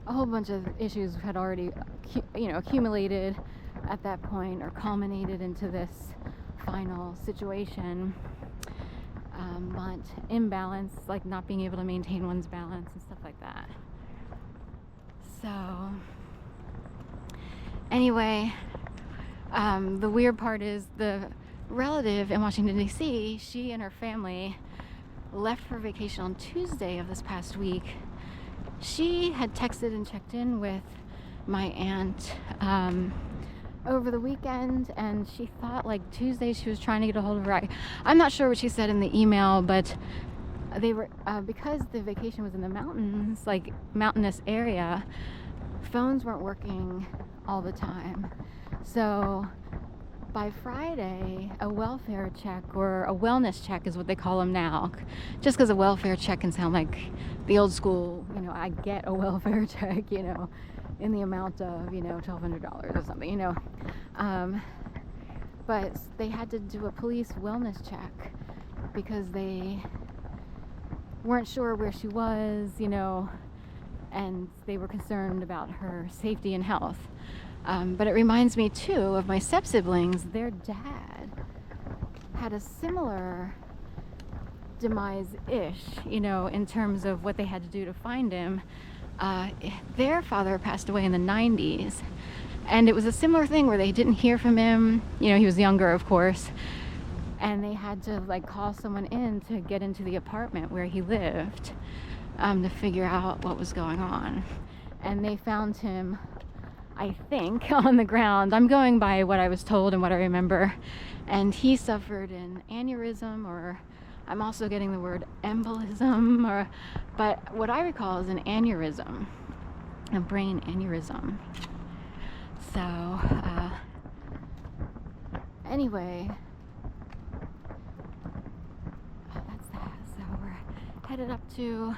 a whole bunch of issues had already, accumulated at that point or culminated into this final situation. But imbalance, like not being able to maintain one's balance and stuff like that. So, anyway, the weird part is the relative in Washington, D.C., she and her family left for vacation on Tuesday of this past week. She had texted and checked in with my aunt over the weekend, and she thought like Tuesday she was trying to get a hold of her. I'm not sure what she said in the email, but they were because the vacation was in the mountains, like mountainous area, phones weren't working all the time. So by Friday, a welfare check or a wellness check is what they call them now, just because a welfare check can sound like the old school, I get a welfare check, in the amount of, $1,200 or something, but they had to do a police wellness check because they weren't sure where she was, and they were concerned about her safety and health. But it reminds me too of my step-siblings. Their dad had a similar demise-ish, in terms of what they had to do to find him. Their father passed away in the 90s, and it was a similar thing where they didn't hear from him. He was younger, of course, and they had to call someone in to get into the apartment where he lived, to figure out what was going on. And they found him, I think, on the ground. I'm going by what I was told and what I remember. And he suffered an aneurysm, or I'm also getting the word embolism, but what I recall is an aneurysm, a brain aneurysm. So, anyway, that's that. So we're headed up to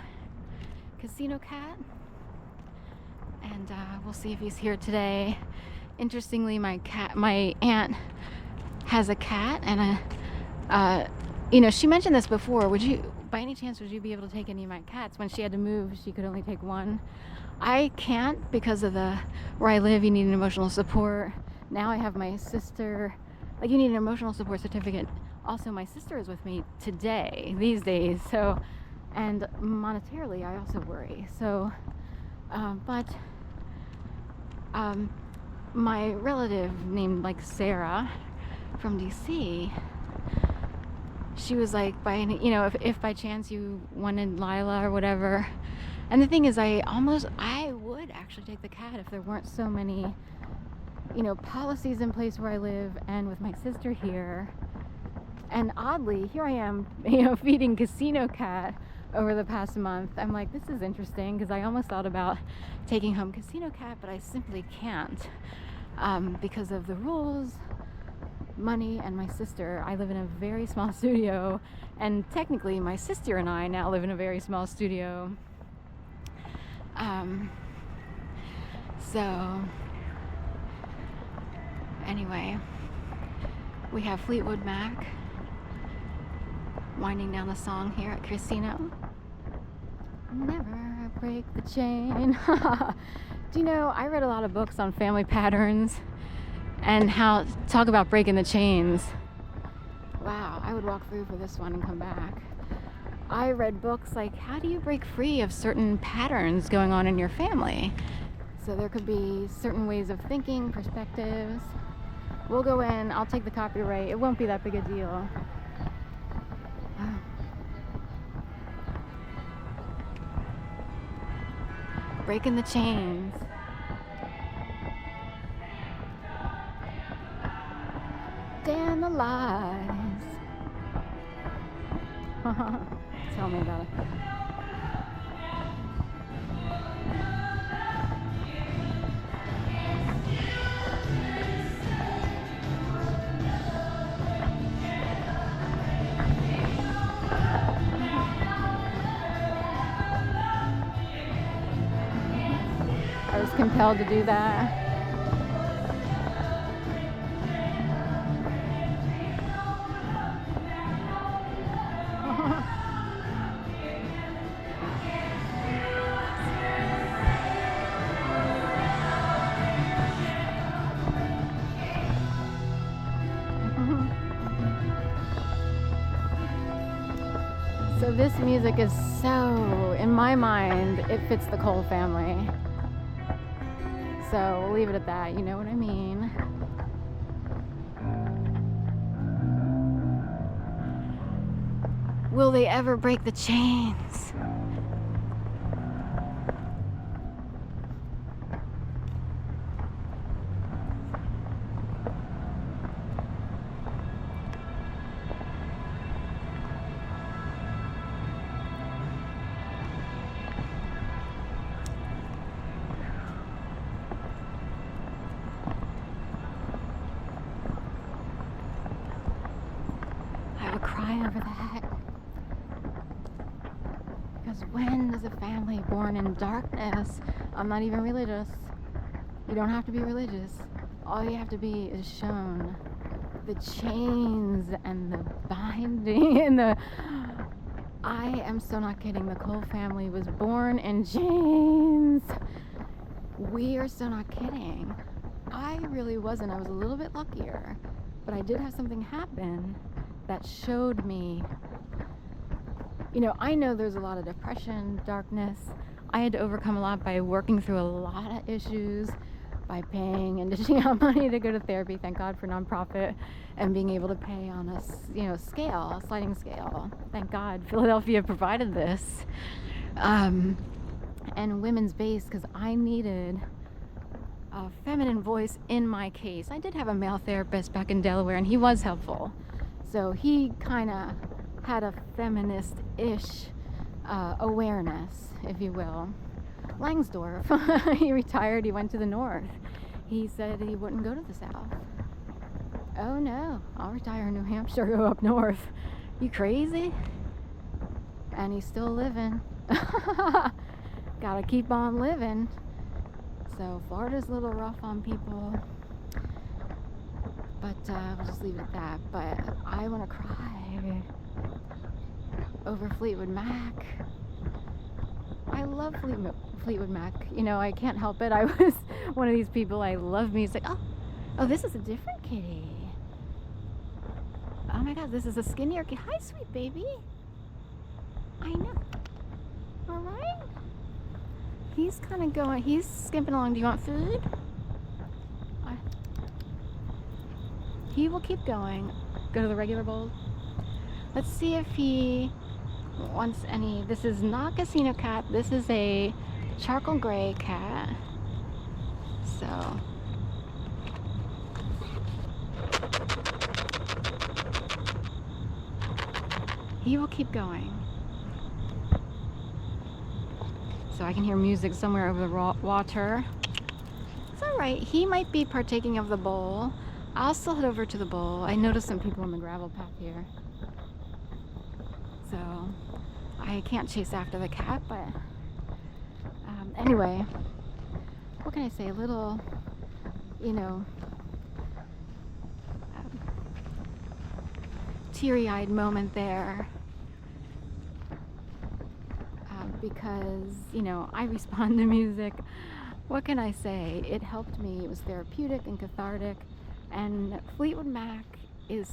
Casino Cat, and we'll see if he's here today. Interestingly, my aunt has a cat, and she mentioned this before. By any chance, would you be able to take any of my cats? When she had to move, she could only take one. I can't because of where I live. You need an emotional support. Now I have my sister. You need an emotional support certificate. Also, my sister is with me these days. So, and monetarily, I also worry. So, but my relative named Sarah from DC, she was like, if by chance you wanted Lila or whatever. And the thing is, I would actually take the cat if there weren't so many, policies in place where I live and with my sister here. And oddly, here I am, feeding Casino Cat over the past month. I'm like, this is interesting, because I almost thought about taking home Casino Cat, but I simply can't, because of the rules, money, and my sister. I live in a very small studio, and technically my sister and I now live in a very small studio. So anyway, we have Fleetwood Mac winding down the song here at Casino. Never break the chain. Do you know, I read a lot of books on family patterns and how talk about breaking the chains. Wow, I would walk through for this one and come back. I read books like, how do you break free of certain patterns going on in your family? So there could be certain ways of thinking, perspectives. We'll go in, I'll take the copyright. It won't be that big a deal. Breaking the chains. Damn the lies. Tell me about it. I was compelled to do that. this music is so, in my mind, it fits the Cole family. So we'll leave it at that, you know what I mean? Will they ever break the chains? I would cry over that. Because when does a family born in darkness, I'm not even religious, you don't have to be religious, all you have to be is shown the chains and the binding and the, I am so not kidding, the Cole family was born in chains. We are so not kidding. I really wasn't. I was a little bit luckier, but I did have something happen that showed me, you know, I know there's a lot of depression, darkness. I had to overcome a lot by working through a lot of issues, by paying and dishing out money to go to therapy. Thank God for nonprofit and being able to pay on a, you know, scale, a sliding scale. Thank God Philadelphia provided this. And women's base, because I needed a feminine voice in my case. I did have a male therapist back in Delaware, and he was helpful. So he kind of had a feminist-ish awareness, if you will. Langsdorff, he retired, he went to the north. He said he wouldn't go to the south. Oh no, I'll retire in New Hampshire, go up north. You crazy? And he's still living. Gotta keep on living. So Florida's a little rough on people. But we'll just leave it at that. But I want to cry over Fleetwood Mac. I love Fleetwood Mac. You know, I can't help it. I was one of these people, I love music. Oh, this is a different kitty. Oh my God, this is a skinnier kitty. Hi, sweet baby. I know. All right. He's kind of going, he's skimping along. Do you want food? He will keep going. Go to the regular bowl. Let's see if he wants any. This is not Casino Cat. This is a charcoal gray cat. So he will keep going. So I can hear music somewhere over the water. It's all right. He might be partaking of the bowl. I'll still head over to the bowl. I noticed some people on the gravel path here. So I can't chase after the cat, but anyway, what can I say? A little, you know, teary-eyed moment there. Because, you know, I respond to music. What can I say? It helped me. It was therapeutic and cathartic. And Fleetwood Mac is